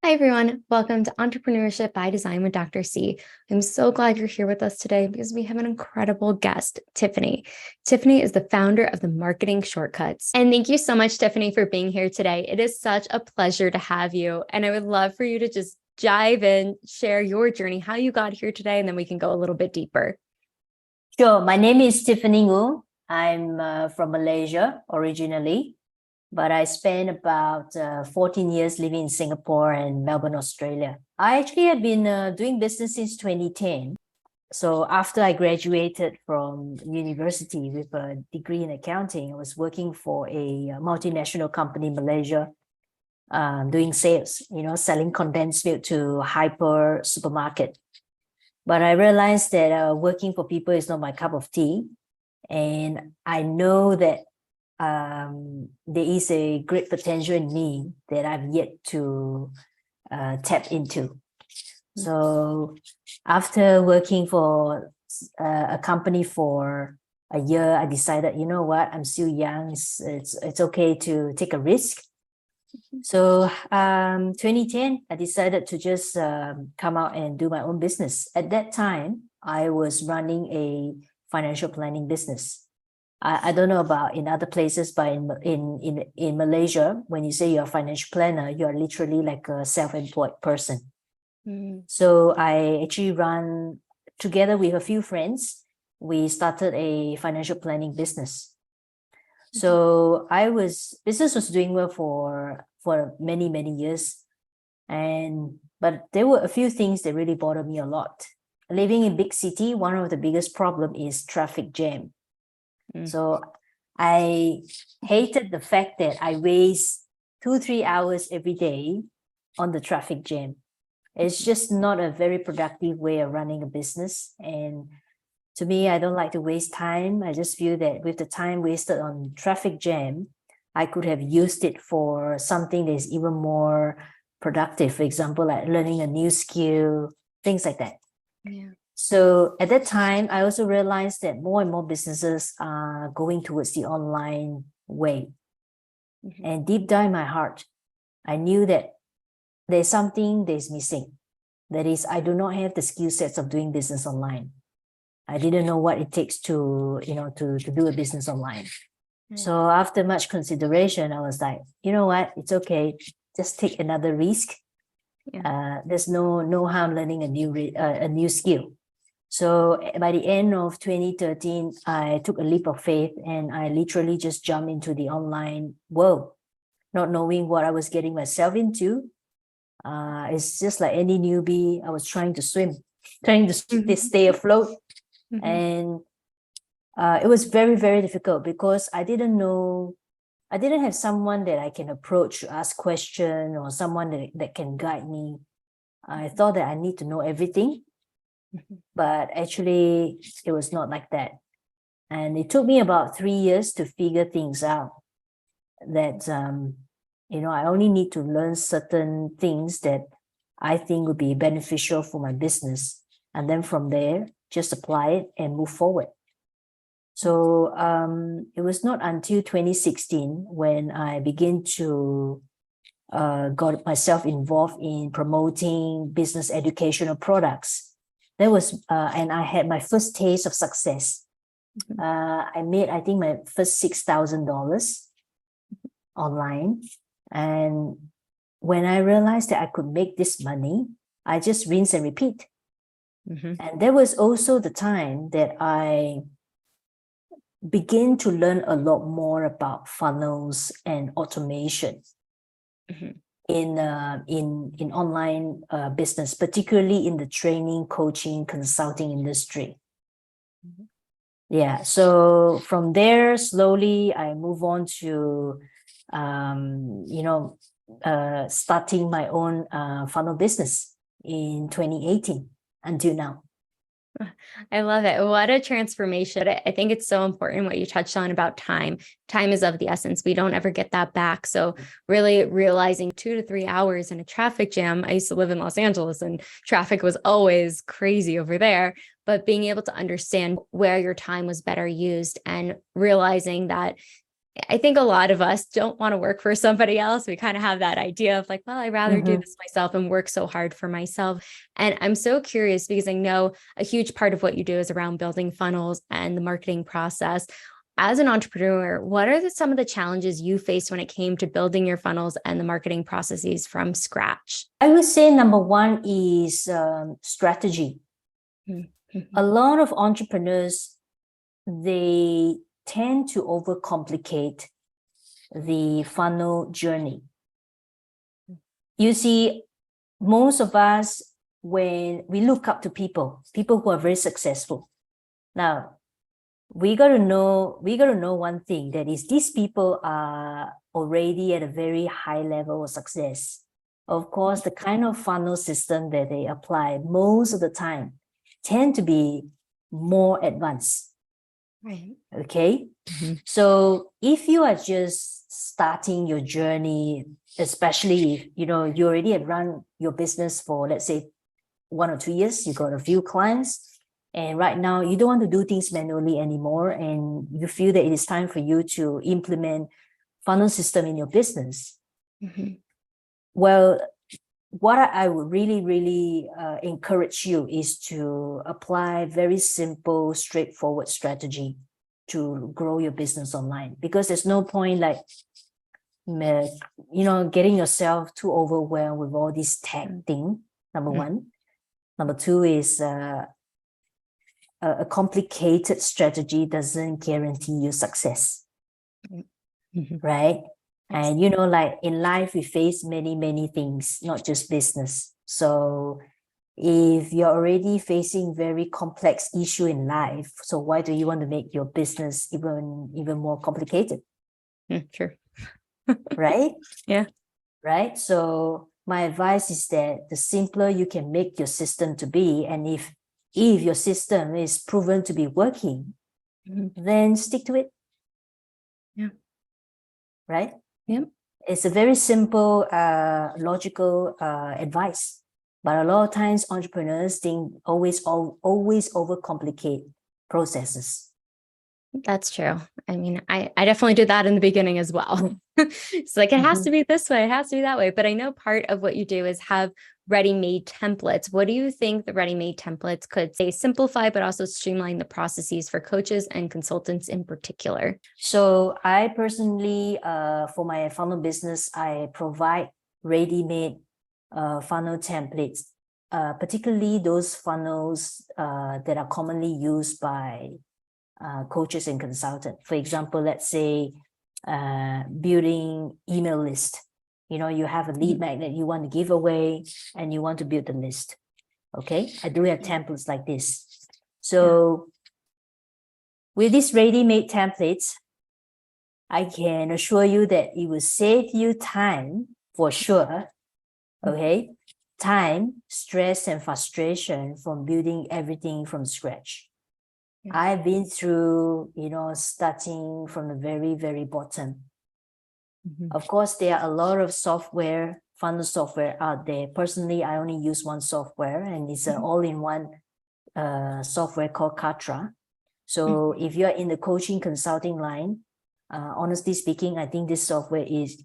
Hi, everyone. Welcome to Entrepreneurship by Design with Dr. C. I'm so glad you're here with us today because we have an incredible guest, Tiffany. Tiffany is the founder of the Marketing Shortcuts. And thank you so much, Tiffany, for being here today. It is such a pleasure to have you. And I would love for you to just dive in, share your journey, how you got here today, and then we can go a little bit deeper. Sure. My name is Tiffany Ngu. I'm from Malaysia originally, but I spent about 14 years living in Singapore and Melbourne, Australia. I actually have been doing business since 2010. So after I graduated from university with a degree in accounting, I was working for a multinational company in Malaysia, doing sales, selling condensed milk to hyper supermarket. But I realized that working for people is not my cup of tea. And I know that there is a great potential in me that I've yet to tap into. So after working for a company for a year, I decided, you know what, I'm still young. It's okay to take a risk. So 2010, I decided to just come out and do my own business. At that time, I was running a financial planning business. I don't know about in other places, but in Malaysia, when you say you're a financial planner, you're literally like a self-employed person. So I actually run together with a few friends. We started a financial planning business. So business was doing well for many, many years. But there were a few things that really bothered me a lot. Living in big city, one of the biggest problem is traffic jam. So I hated the fact that I waste 2-3 hours every day on the traffic jam. It's just not a very productive way of running a business. And to me, I don't like to waste time. I just feel that with the time wasted on traffic jam, I could have used it for something that is even more productive. For example, like learning a new skill, things like that. Yeah. So at that time, I also realized that more and more businesses are going towards the online way. And deep down in my heart, I knew that there's something that is missing. That is, I do not have the skill sets of doing business online. I didn't know what it takes to do a business online. So after much consideration, I was like, you know what? It's okay. Just take another risk. There's no harm learning a new skill. So by the end of 2013, I took a leap of faith and I literally just jumped into the online world, not knowing what I was getting myself into. It's just like any newbie. I was trying to swim, trying to stay afloat. And it was very, very difficult because I didn't have someone that I can approach to ask questions or someone that can guide me. I thought that I need to know everything. But actually, it was not like that. And it took me about 3 years to figure things out that, I only need to learn certain things that I think would be beneficial for my business. And then from there, just apply it and move forward. So it was not until 2016 when I began to got myself involved in promoting business educational products. That was, and I had my first taste of success. I made, I think, my first $6,000 online. And when I realized that I could make this money, I just rinse and repeat. And there was also the time that I began to learn a lot more about funnels and automation. In online business, particularly in the training, coaching, consulting industry. Yeah, so from there, slowly I move on to, starting my own funnel business in 2018 until now. I love it. What a transformation. I think it's so important what you touched on about time. Time is of the essence. We don't ever get that back. So really realizing 2 to 3 hours in a traffic jam. I used to live in Los Angeles and traffic was always crazy over there, but being able to understand where your time was better used and realizing that I think a lot of us don't want to work for somebody else. We kind of have that idea of like, well, I'd rather do this myself and work so hard for myself. And I'm so curious because I know a huge part of what you do is around building funnels and the marketing process. As an entrepreneur, what are some of the challenges you faced when it came to building your funnels and the marketing processes from scratch? I would say number one is strategy. Mm-hmm. A lot of entrepreneurs, they tend to overcomplicate the funnel journey. You see, most of us, when we look up to people who are very successful. Now, we got to know one thing, that is, these people are already at a very high level of success. Of course, the kind of funnel system that they apply most of the time tend to be more advanced. Right. Okay. So if you are just starting your journey, especially if you already have run your business for, let's say, 1 or 2 years, you got a few clients, and right now you don't want to do things manually anymore, and you feel that it is time for you to implement funnel system in your business. Well, what I would really encourage you is to apply very simple, straightforward strategy to grow your business online, because there's no point like getting yourself too overwhelmed with all this tech thing. Number one. Number two is a complicated strategy doesn't guarantee you success, right? And like in life, we face many things, not just business. So if you're already facing very complex issue in life, so why do you want to make your business even more complicated? Sure. Right? Yeah. Right? So my advice is that the simpler you can make your system to be, and if your system is proven to be working, then stick to it. Yeah. Right? Yeah. It's a very simple, logical advice. But a lot of times entrepreneurs think always overcomplicate processes. That's true. I mean, I definitely did that in the beginning as well. It's like, it has to be this way, it has to be that way. But I know part of what you do is have ready-made templates. What do you think the ready-made templates could say simplify, but also streamline the processes for coaches and consultants in particular? So I personally, for my funnel business, I provide ready-made funnel templates, particularly those funnels that are commonly used by coaches and consultants. For example, let's say building email list. You have a lead magnet you want to give away and you want to build the list. Okay, I do have templates like this. So with these ready-made templates, I can assure you that it will save you time for sure. Okay, time, stress, and frustration from building everything from scratch. I've been through, starting from the very, very bottom. Of course, there are a lot of funnel software out there. Personally, I only use one software, and it's an all-in-one software called Katra. So if you're in the coaching consulting line, honestly speaking, I think this software is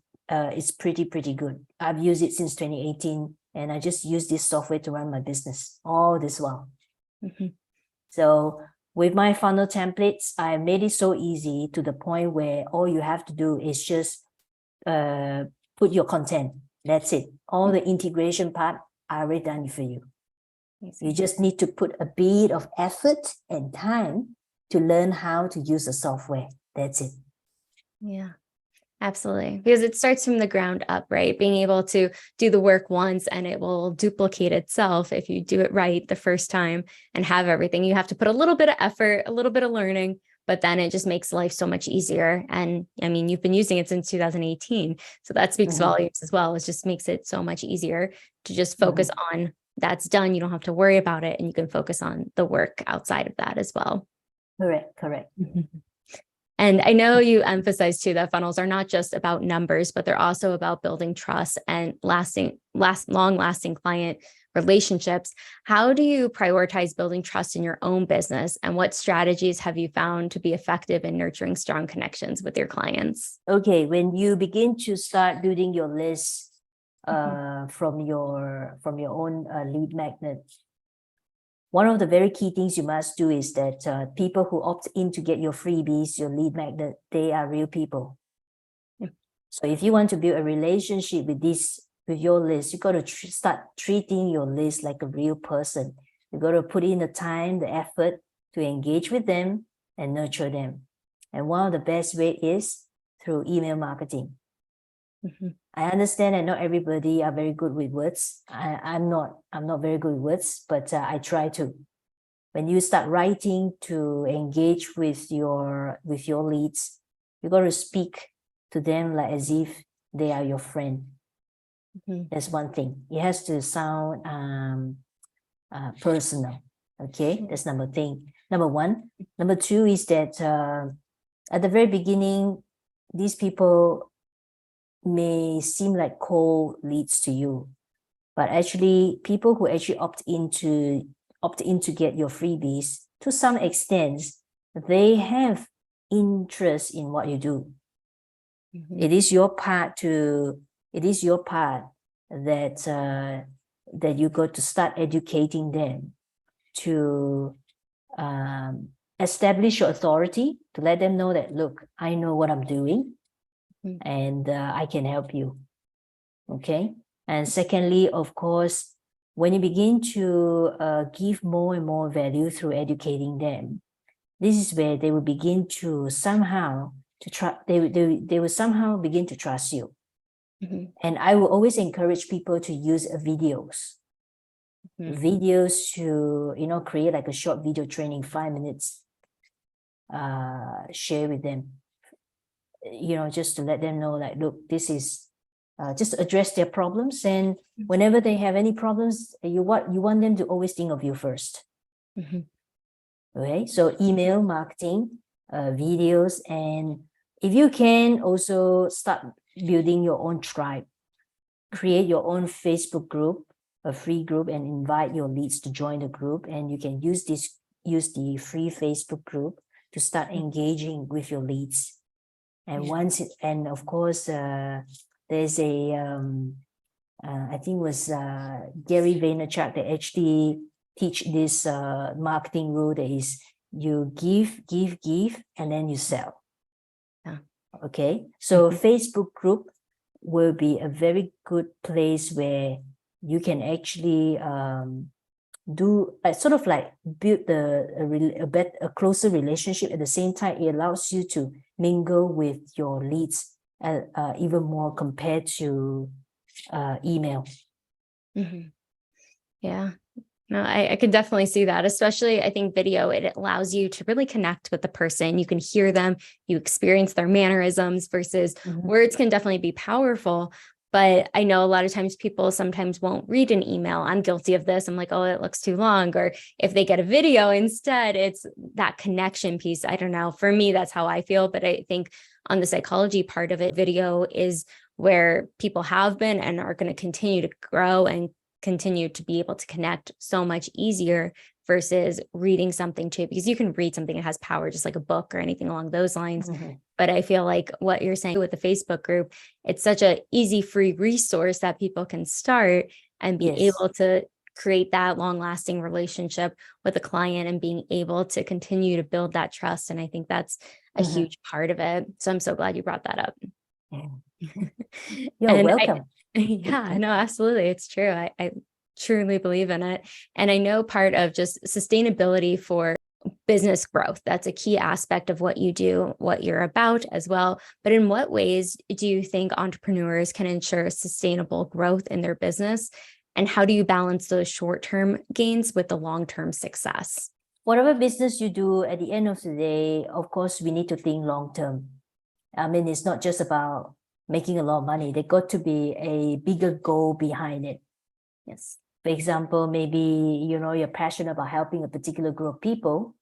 pretty good. I've used it since 2018, and I just use this software to run my business all this while. So with my funnel templates, I made it so easy to the point where all you have to do is just put your content. That's it. All the integration part, I already done it for you. You just need to put a bit of effort and time to learn how to use the software. That's it. Yeah. Absolutely. Because it starts from the ground up, right? Being able to do the work once and it will duplicate itself if you do it right the first time and have everything. You have to put a little bit of effort, a little bit of learning, but then it just makes life so much easier. And I mean, you've been using it since 2018. So that speaks volumes as well. It just makes it so much easier to just focus on that's done. You don't have to worry about it. And you can focus on the work outside of that as well. Correct. And I know you emphasize too that funnels are not just about numbers, but they're also about building trust and long-lasting client relationships. How do you prioritize building trust in your own business? And what strategies have you found to be effective in nurturing strong connections with your clients? Okay, when you begin to start building your list from your own lead magnet, one of the very key things you must do is that people who opt in to get your freebies, your lead magnet, they are real people. Yeah. So if you want to build a relationship with your list, you got to start treating your list like a real person. You got to put in the time, the effort to engage with them and nurture them. And one of the best way is through email marketing. I understand that not everybody are very good with words. I'm not very good with words, but I try to. When you start writing to engage with your leads, you got to speak to them like as if they are your friend. That's one thing. It has to sound personal. Okay, that's number one. Number two is that at the very beginning, these people may seem like cold leads to you, but actually people who actually opt in to get your freebies, to some extent, they have interest in what you do. It is your part that you got to start educating them, to establish your authority, to let them know that, look, I know what I'm doing, and I can help you. Okay. And secondly, of course, when you begin to give more and more value through educating them, this is where they will begin to somehow they will somehow begin to trust you. And I will always encourage people to use videos to create like a short video training, 5 minutes, share with them, just to let them know, like, look, this is just address their problems, and whenever they have any problems, you want them to always think of you first. Okay, so email marketing, videos, and if you can also start building your own tribe, create your own Facebook group, a free group, and invite your leads to join the group. And you can use the free Facebook group to start engaging with your leads. And of course, there's a I think it was Gary Vaynerchuk that actually teach this marketing rule, that is, you give, and then you sell. Okay, so Facebook group will be a very good place where you can actually do sort of like build a closer relationship. At the same time, it allows you to mingle with your leads even more compared to email. Yeah. No, I could definitely see that, especially I think video, it allows you to really connect with the person. You can hear them, you experience their mannerisms, versus words can definitely be powerful. But I know a lot of times people sometimes won't read an email. I'm guilty of this. I'm like, oh, it looks too long. Or if they get a video instead, it's that connection piece. I don't know. For me, that's how I feel. But I think on the psychology part of it, video is where people have been and are going to continue to grow and continue to be able to connect so much easier versus reading something too, because you can read something that has power, just like a book or anything along those lines. But I feel like what you're saying with the Facebook group, it's such an easy, free resource that people can start and be able to create that long-lasting relationship with a client and being able to continue to build that trust. And I think that's a huge part of it. So I'm so glad you brought that up. You're welcome. Yeah, no, absolutely. It's true. I truly believe in it. And I know part of just sustainability for business growth, that's a key aspect of what you do, what you're about as well. But in what ways do you think entrepreneurs can ensure sustainable growth in their business? And how do you balance those short-term gains with the long-term success? Whatever business you do, at the end of the day, of course, we need to think long-term. I mean, it's not just about making a lot of money. There got to be a bigger goal behind it. Yes. For example, maybe, you're passionate about helping a particular group of people,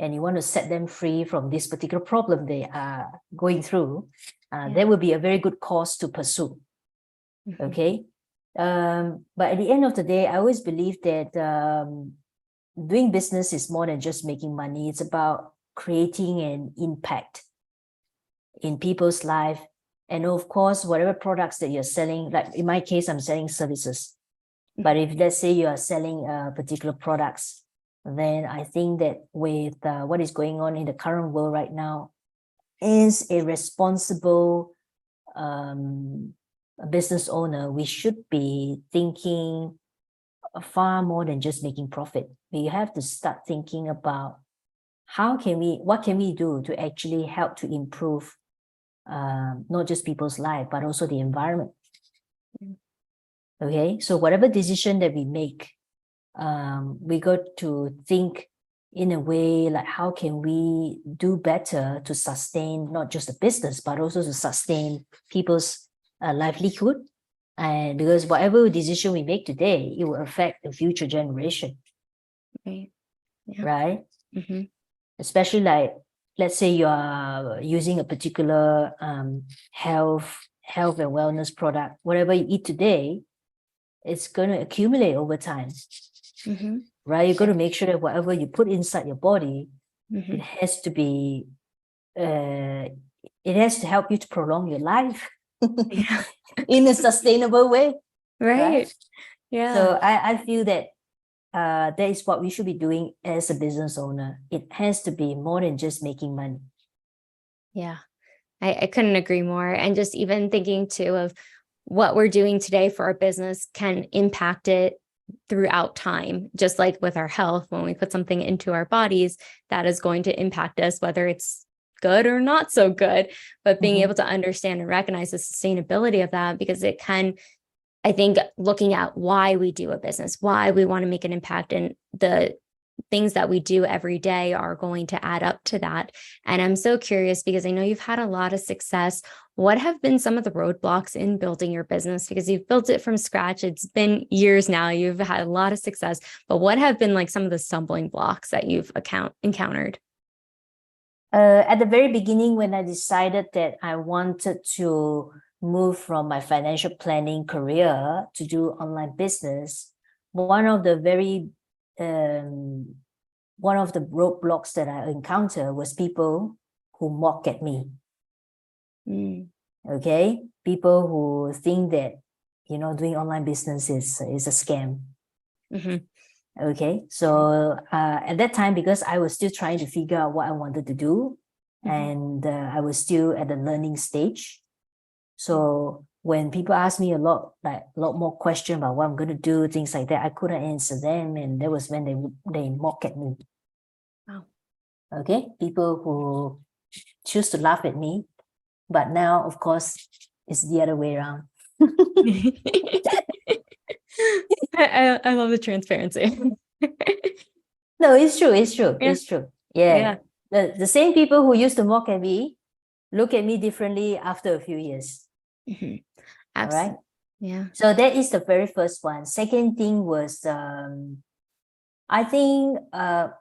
and you want to set them free from this particular problem they are going through, that would be a very good cause to pursue. Okay. But at the end of the day, I always believe that doing business is more than just making money. It's about creating an impact in people's life. And of course, whatever products that you're selling, like in my case, I'm selling services. But if let's say you are selling particular products, then I think that with what is going on in the current world right now, is a responsible business owner, we should be thinking far more than just making profit. We have to start thinking about what can we do to actually help to improve not just people's life, but also the environment. Okay, so whatever decision that we make, we got to think in a way like how can we do better to sustain not just the business, but also to sustain people's livelihood. And because whatever decision we make today, it will affect the future generation. Right. Yeah. Right? Especially like, let's say you are using a particular health and wellness product. Whatever you eat today, it's going to accumulate over time. Right? You've got to make sure that whatever you put inside your body, it has to be, it has to help you to prolong your life in a sustainable way. Right. Yeah. So I feel that that is what we should be doing as a business owner. It has to be more than just making money. Yeah. I couldn't agree more. And just even thinking too of what we're doing today for our business can impact it throughout time. Just like with our health, when we put something into our bodies, that is going to impact us, whether it's good or not so good. But being able to understand and recognize the sustainability of that, because it can, I think, looking at why we do a business, why we want to make an impact, and the things that we do every day are going to add up to that. And I'm so curious, because I know you've had a lot of success. What have been some of the roadblocks in building your business? Because you've built it from scratch. It's been years now. You've had a lot of success, but what have been like some of the stumbling blocks that you've encountered? At the very beginning, when I decided that I wanted to move from my financial planning career to do online business, one of the roadblocks that I encountered was people who mock at me. Okay, people who think that doing online business is a scam. Okay, so at that time, because I was still trying to figure out what I wanted to do, and I was still at the learning stage. So when people ask me a lot more questions about what I'm going to do, things like that, I couldn't answer them, and that was when they mock at me. Wow. Okay, people who choose to laugh at me, but now, of course, it's the other way around. I love the transparency. No, it's true. Yeah. It's true. Yeah. The same people who used to mock at me look at me differently after a few years. Absolutely. All right. Yeah. So that is the very first one. Second thing was, I think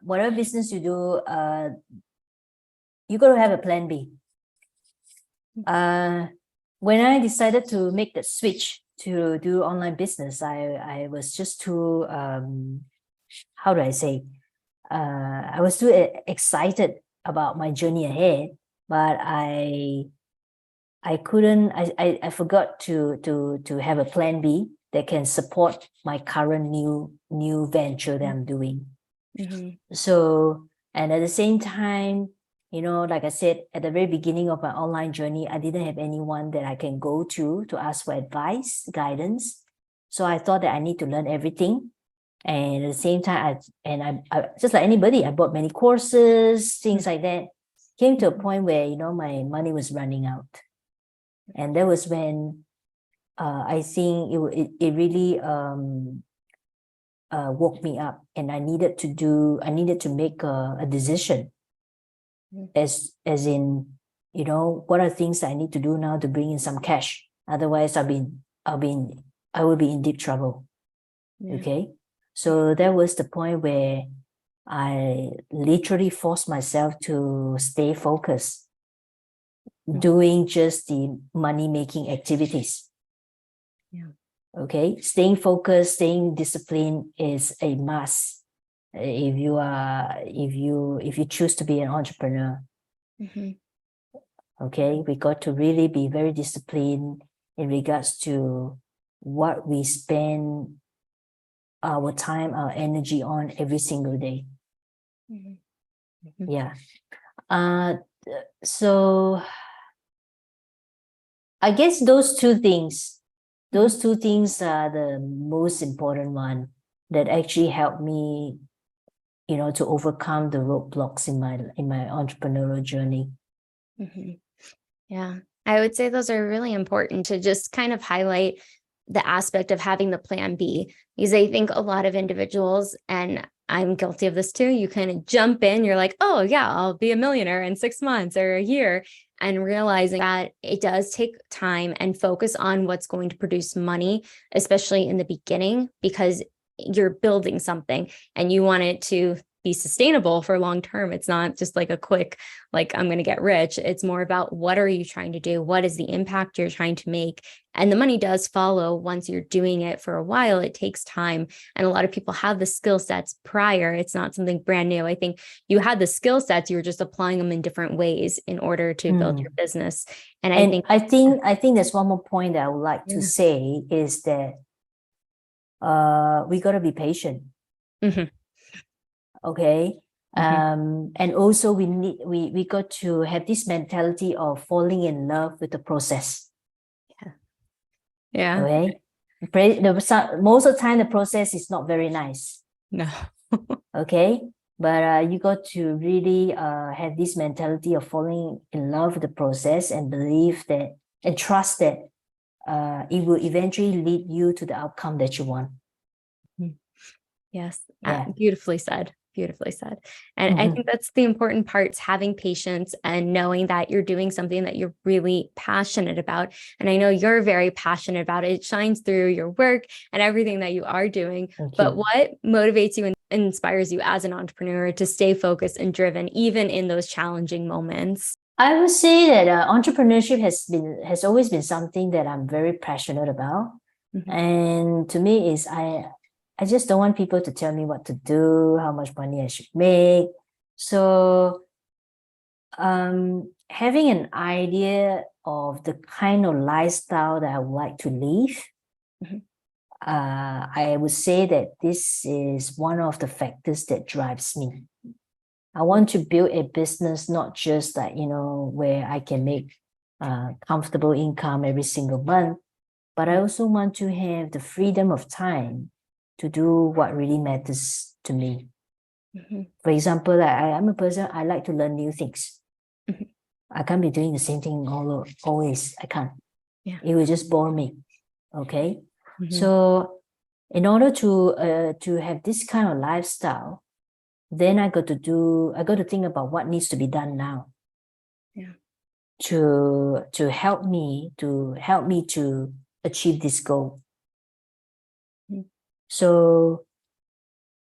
whatever business you do, you got to have a plan B. When I decided to make the switch to do online business, I was just too, how do I say? I was too excited about my journey ahead, but I forgot to have a plan B that can support my current new venture that I'm doing. So, and at the same time, like I said, at the very beginning of my online journey, I didn't have anyone that I can go to ask for advice, guidance. So I thought that I need to learn everything. And at the same time, I just like anybody, I bought many courses, things like that. Came to a point where, my money was running out. And that was when I think it really woke me up, and I needed to make a decision, as in, what are things that I need to do now to bring in some cash. Otherwise, I will be in deep trouble. Okay, so that was the point where I literally forced myself to stay focused, doing just the money-making activities. Yeah. Okay, staying focused, staying disciplined is a must if you choose to be an entrepreneur. Okay, we got to really be very disciplined in regards to what we spend our time, our energy on every single day. Yeah. So I guess those two things are the most important one that actually helped me, to overcome the roadblocks in my entrepreneurial journey. Yeah, I would say those are really important to just kind of highlight the aspect of having the plan B, because I think a lot of individuals, and I'm guilty of this too, you kind of jump in, you're like, oh yeah, I'll be a millionaire in 6 months or a year, and realizing that it does take time and focus on what's going to produce money, especially in the beginning, because you're building something and you want it to be sustainable for long term. It's not just like a quick, like, I'm going to get rich. It's more about what are you trying to do? What is the impact you're trying to make? And the money does follow once you're doing it for a while. It takes time. And a lot of people have the skill sets prior. It's not something brand new. I think you had the skill sets, you were just applying them in different ways in order to build your business. And I think there's one more point that I would like to say is that we got to be patient. Okay. And also we got to have this mentality of falling in love with the process. Yeah. Okay. Most of the time the process is not very nice. No. Okay. But you got to really have this mentality of falling in love with the process and believe that and trust that it will eventually lead you to the outcome that you want. Yes. Beautifully said. Beautifully said. And I think that's the important part, is having patience and knowing that you're doing something that you're really passionate about. And I know you're very passionate about it. It shines through your work and everything that you are doing. But what motivates you and inspires you as an entrepreneur to stay focused and driven, even in those challenging moments? I would say that entrepreneurship has always been something that I'm very passionate about. And to me is I just don't want people to tell me what to do, how much money I should make. So having an idea of the kind of lifestyle that I would like to live, I would say that this is one of the factors that drives me. I want to build a business, not just like, where I can make comfortable income every single month, but I also want to have the freedom of time to do what really matters to me. For example, I'm a person, I like to learn new things. I can't be doing the same thing always. I can't. It will just bore me. Okay. So in order to have this kind of lifestyle, then I got to think about what needs to be done now. To help me to achieve this goal. So,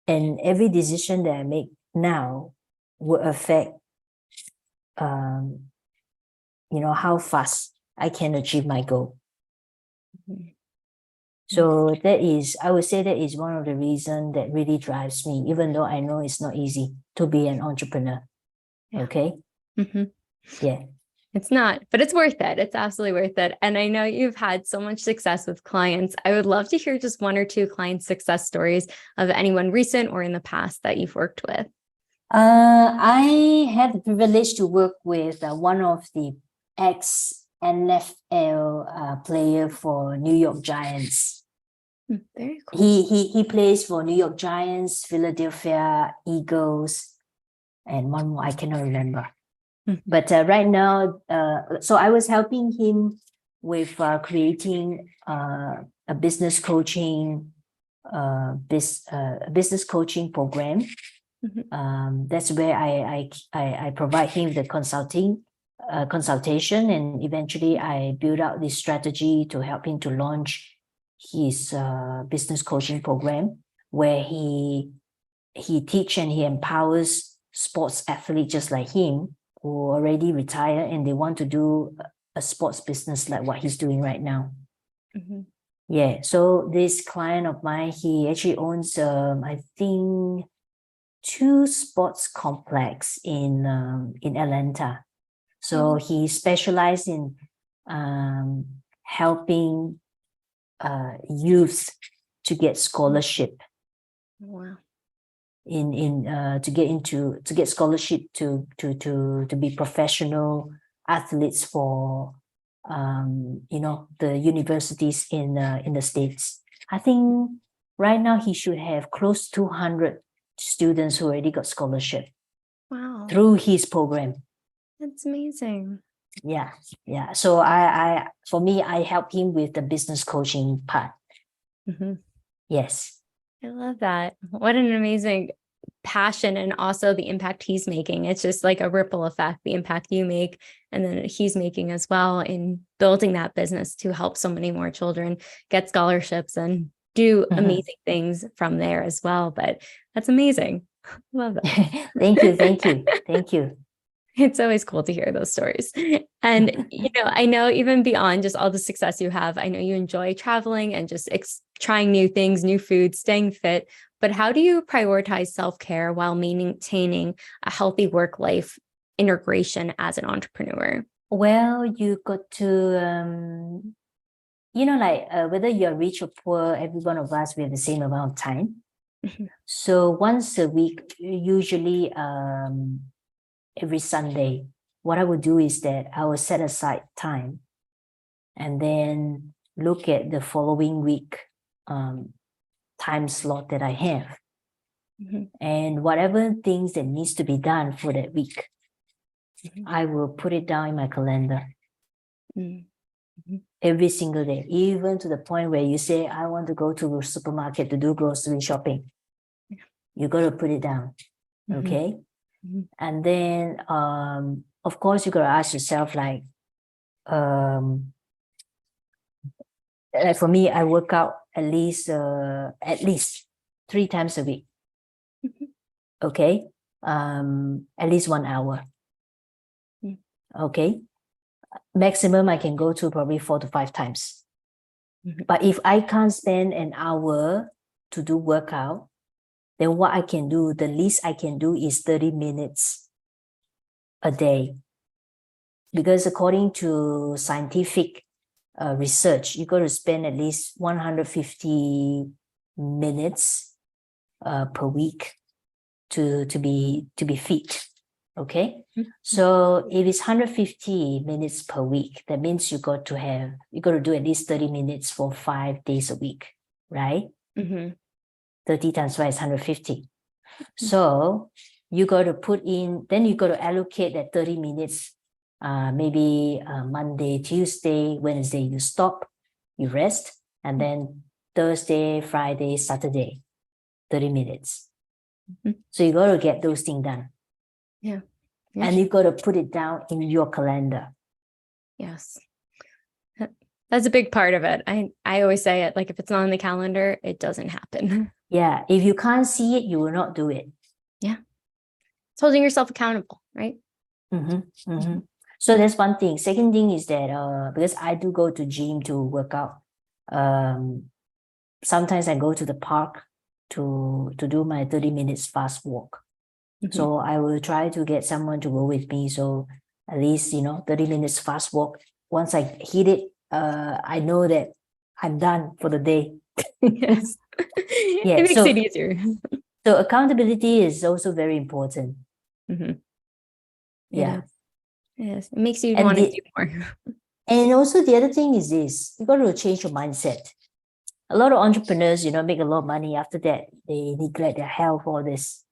and every decision that I make now will affect, how fast I can achieve my goal. So I would say that is one of the reasons that really drives me, even though I know it's not easy to be an entrepreneur. Okay. Yeah. It's not, but it's worth it. It's absolutely worth it. And I know you've had so much success with clients. I would love to hear just one or two client success stories of anyone recent or in the past that you've worked with. I had the privilege to work with one of the ex-NFL player for New York Giants. Very cool. He plays for New York Giants, Philadelphia Eagles, and one more I cannot remember. But right now, so I was helping him with creating a business coaching business coaching program. That's where I provide him the consultation, and eventually I build out this strategy to help him to launch his business coaching program, where he he teach and he empowers sports athletes just like him who already retired and they want to do a sports business like what he's doing right now. Yeah, so this client of mine, he actually owns, I think, 2 sports complex in Atlanta. So he specialized in helping youths to get scholarship. Wow. To get scholarship to be professional athletes for the universities in the States. I think right now he should have close to 200 students who already got scholarship. Wow. Through his program. That's amazing. Yeah. So for me, I help him with the business coaching part. Yes. I love that. What an amazing passion, and also the impact he's making. It's just like a ripple effect, the impact you make and then he's making as well in building that business to help so many more children get scholarships and do amazing things from there as well. But that's amazing. Love that. Thank you. It's always cool to hear those stories. And, I know even beyond just all the success you have, I know you enjoy traveling and just trying new things, new foods, staying fit. But how do you prioritize self-care while maintaining a healthy work-life integration as an entrepreneur? Well, you got to, whether you're rich or poor, every one of us, we have the same amount of time. So once a week, usually every Sunday, what I would do is that I will set aside time and then look at the following week time slot that I have. And whatever things that needs to be done for that week, I will put it down in my calendar every single day, even to the point where you say, I want to go to a supermarket to do grocery shopping. You got to put it down. Okay. And then, of course, you got to ask yourself, like for me, I work out at least 3 times a week. Okay. At least 1 hour. Okay. Maximum I can go to probably 4 to 5 times. But if I can't spend an hour to do workout, then what I can do, the least I can do is 30 minutes a day. Because according to scientific research, you got to spend at least 150 minutes per week to be fit. Okay. So if it's 150 minutes per week, that means you got to do at least 30 minutes for 5 days a week, right? 30 times 5 is 150. So you got to then you got to allocate that 30 minutes, maybe Monday, Tuesday, Wednesday, you stop, you rest, and then Thursday, Friday, Saturday, 30 minutes. So you got to get those things done. Yeah. And you got to put it down in your calendar. Yes. That's a big part of it. I always say it, like, if it's not on the calendar, it doesn't happen. Yeah. If you can't see it, you will not do it. Yeah. It's holding yourself accountable, right? So that's one thing. Second thing is that because I do go to gym to work out, sometimes I go to the park to do my 30 minutes fast walk. So I will try to get someone to go with me. So at least, 30 minutes fast walk. Once I hit it, I know that I'm done for the day. Yes. Yeah, it makes it easier. So accountability is also very important. Yeah. Yes. It makes you want to do more. And also the other thing is this, you got to change your mindset. A lot of entrepreneurs, make a lot of money. After that, they neglect their health, all this.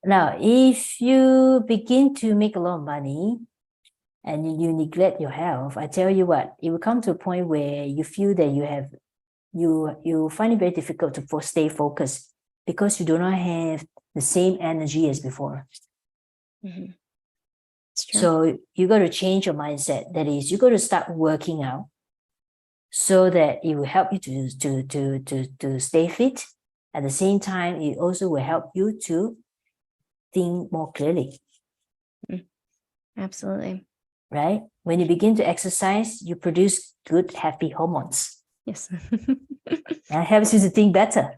Now, if you begin to make a lot of money and you neglect your health, I tell you what, it will come to a point where you feel that you find it very difficult to stay focused because you do not have the same energy as before. So you got to change your mindset. That is, you got to start working out so that it will help you to stay fit At the same time, it also will help you to think more clearly. Absolutely. Right? When you begin to exercise, you produce good, happy hormones. Yes. That helps you to think better.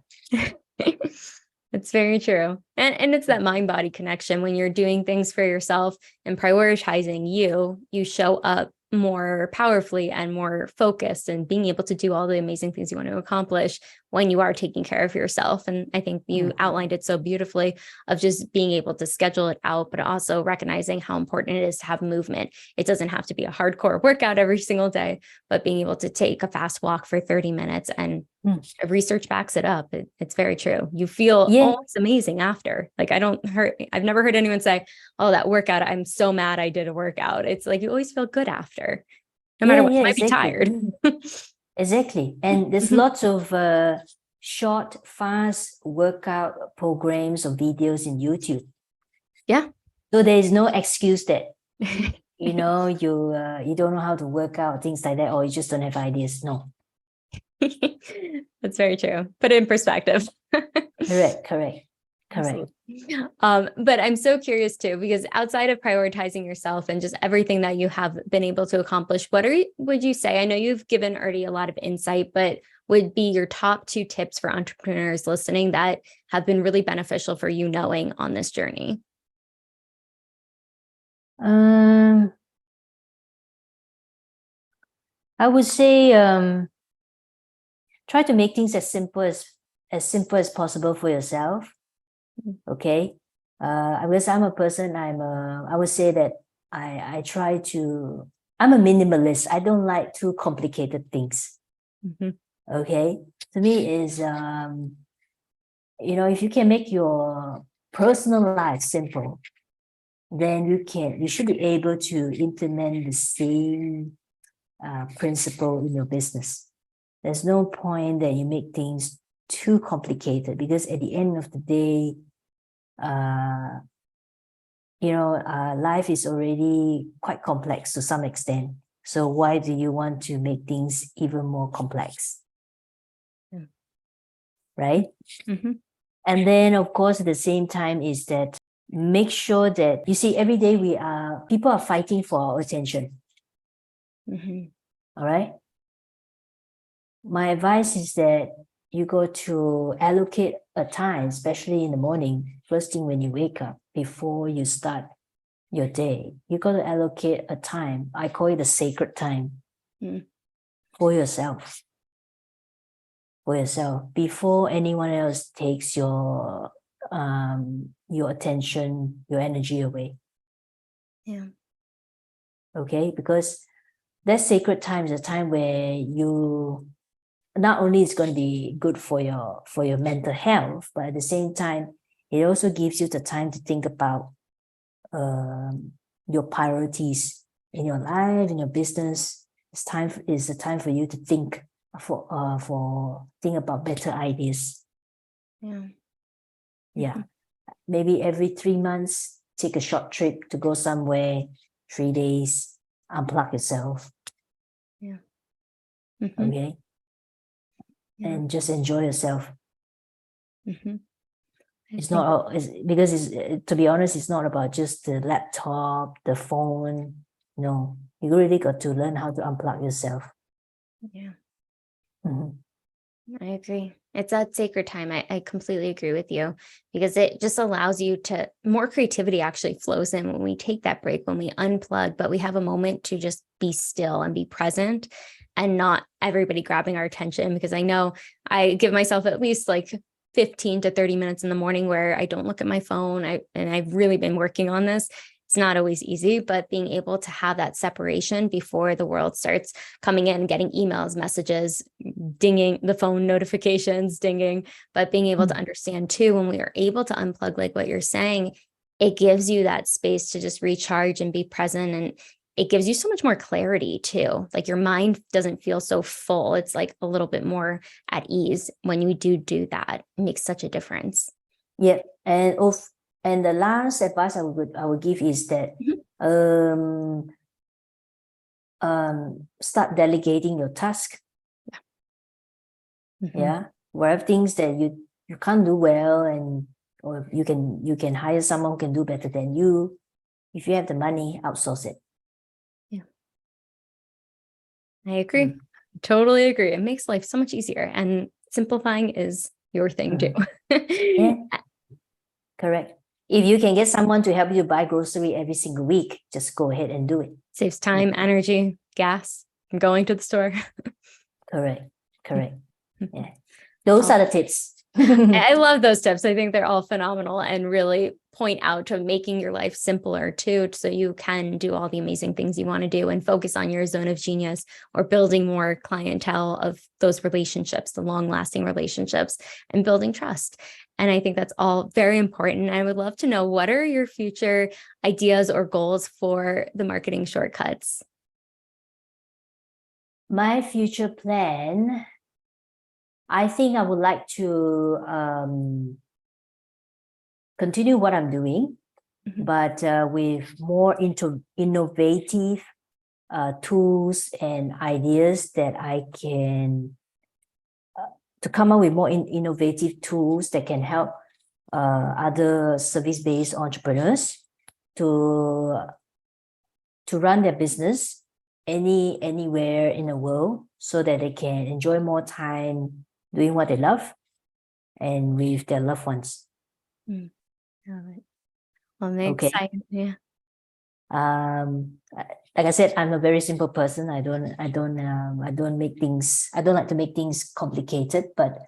It's very true. And it's that mind-body connection. When you're doing things for yourself and prioritizing you show up more powerfully and more focused, and being able to do all the amazing things you want to accomplish when you are taking care of yourself. And I think you outlined it so beautifully, of just being able to schedule it out, but also recognizing how important it is to have movement. It doesn't have to be a hardcore workout every single day, but being able to take a fast walk for 30 minutes, and research backs it up. It's very true. You feel almost amazing after. Like I've never heard anyone say, oh, that workout, I'm so mad I did a workout. It's like you always feel good after, no matter what. You might be tired. Exactly. And there's lots of short, fast workout programs or videos in YouTube. Yeah. So there is no excuse that, you know, you don't know how to work out, things like that, or you just don't have ideas. No. That's very true. Put it in perspective. Correct. But I'm so curious too, because outside of prioritizing yourself and just everything that you have been able to accomplish, would you say, I know you've given already a lot of insight, but would be your top 2 tips for entrepreneurs listening that have been really beneficial for you knowing on this journey? I would say try to make things as simple as possible for yourself. Okay. Because I'm a person, I would say that I'm a minimalist. I don't like too complicated things. Okay. To me is, if you can make your personal life simple, then you should be able to implement the same principle in your business. There's no point that you make things too complicated, because at the end of the day, life is already quite complex to some extent. So why do you want to make things even more complex? Right? And then, of course, at the same time is that make sure that, you see, every day people are fighting for our attention. All right? My advice is that you go to allocate a time, especially in the morning, first thing when you wake up, before you start your day. You got to allocate a time. I call it a sacred time for yourself. Before anyone else takes your attention, your energy away. Okay, because that sacred time is a time where you not only is going to be good for your mental health, but at the same time, it also gives you the time to think about your priorities in your life, in your business. It's a time for you to think about better ideas. Maybe every 3 months, take a short trip to go somewhere, 3 days, unplug yourself. Okay. And just enjoy yourself. It's not, because to be honest, it's not about just the laptop, the phone. No, you really got to learn how to unplug yourself. I agree. It's that sacred time. I completely agree with you, because it just allows you to, more creativity actually flows in when we take that break, when we unplug, but we have a moment to just be still and be present, and not everybody grabbing our attention. Because I know I give myself at least like 15 to 30 minutes in the morning where I don't look at my phone. And I've really been working on this. It's not always easy, but being able to have that separation before the world starts coming in, getting emails, messages, dinging, the phone notifications, dinging, but being able to understand too, when we are able to unplug, like what you're saying, it gives you that space to just recharge and be present. And it gives you so much more clarity too. Like your mind doesn't feel so full. It's like a little bit more at ease when you do that. It makes such a difference. Yeah. And the last advice I would give is that start delegating your task. Wherever things that you can't do well, or you can hire someone who can do better than you. If you have the money, outsource it. Yeah. I agree. Totally agree. It makes life so much easier, and simplifying is your thing too. Yeah, correct. If you can get someone to help you buy grocery every single week, just go ahead and do it. Saves time, energy, gas from going to the store. Correct. Yeah. Those are the tips. I love those tips. I think they're all phenomenal and really point out to making your life simpler too, so you can do all the amazing things you want to do and focus on your zone of genius, or building more clientele of those relationships, the long-lasting relationships, and building trust. And I think that's all very important. I would love to know, what are your future ideas or goals for the marketing shortcuts? My future plan, I think I would like to continue what I'm doing, but with more innovative tools and ideas that I can, to come up with more innovative tools that can help other service-based entrepreneurs to run their business anywhere in the world, so that they can enjoy more time doing what they love and with their loved ones. Well, I'm Okay. excited. Yeah. Like I said, I'm a very simple person. I don't like to make things complicated, but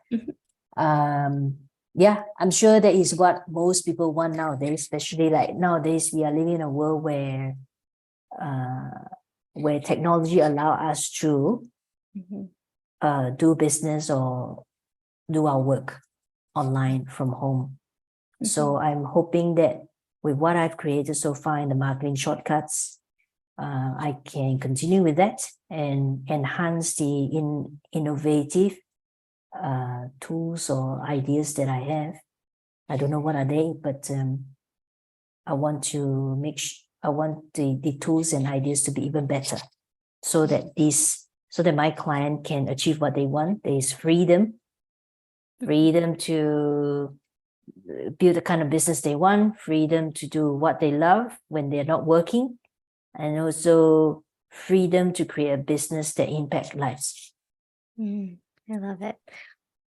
yeah, I'm sure that is what most people want nowadays, especially like nowadays we are living in a world where technology allow us to do business or do our work online from home. So I'm hoping that with what I've created so far in the marketing shortcuts, I can continue with that and enhance the innovative tools or ideas that I have. I don't know what are they, but I want to I want the tools and ideas to be even better, so that my client can achieve what they want. There is freedom to build the kind of business they want, freedom to do what they love when they're not working, and also freedom to create a business that impacts lives. I love it.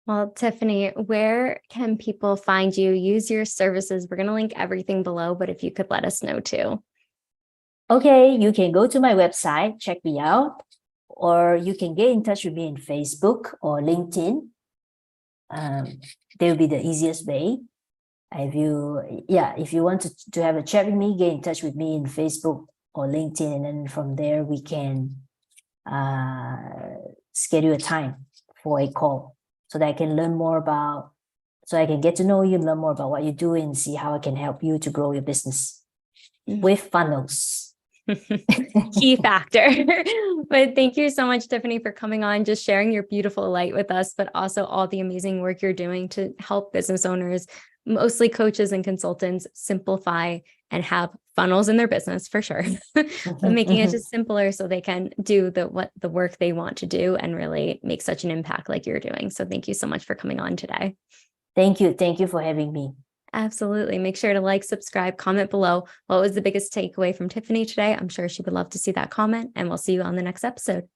Well, Tiffany, where can people find you, use your services? We're going to link everything below, but if you could let us know too. Okay, you can go to my website, check me out, or you can get in touch with me in Facebook or LinkedIn. They will be the easiest way. If you want to have a chat with me, get in touch with me in Facebook or LinkedIn, and then from there we can schedule a time for a call, so that I can learn more about, so I can get to know you, learn more about what you do, and see how I can help you to grow your business with funnels. Key factor. But thank you so much, Tiffany, for coming on, just sharing your beautiful light with us, but also all the amazing work you're doing to help business owners, mostly coaches and consultants, simplify and have funnels in their business, for sure, but making it just simpler so they can do the work they want to do and really make such an impact like you're doing. So thank you so much for coming on today. Thank you for having me. Absolutely. Make sure to like, subscribe, comment below. What was the biggest takeaway from Tiffany today? I'm sure she would love to see that comment, and we'll see you on the next episode.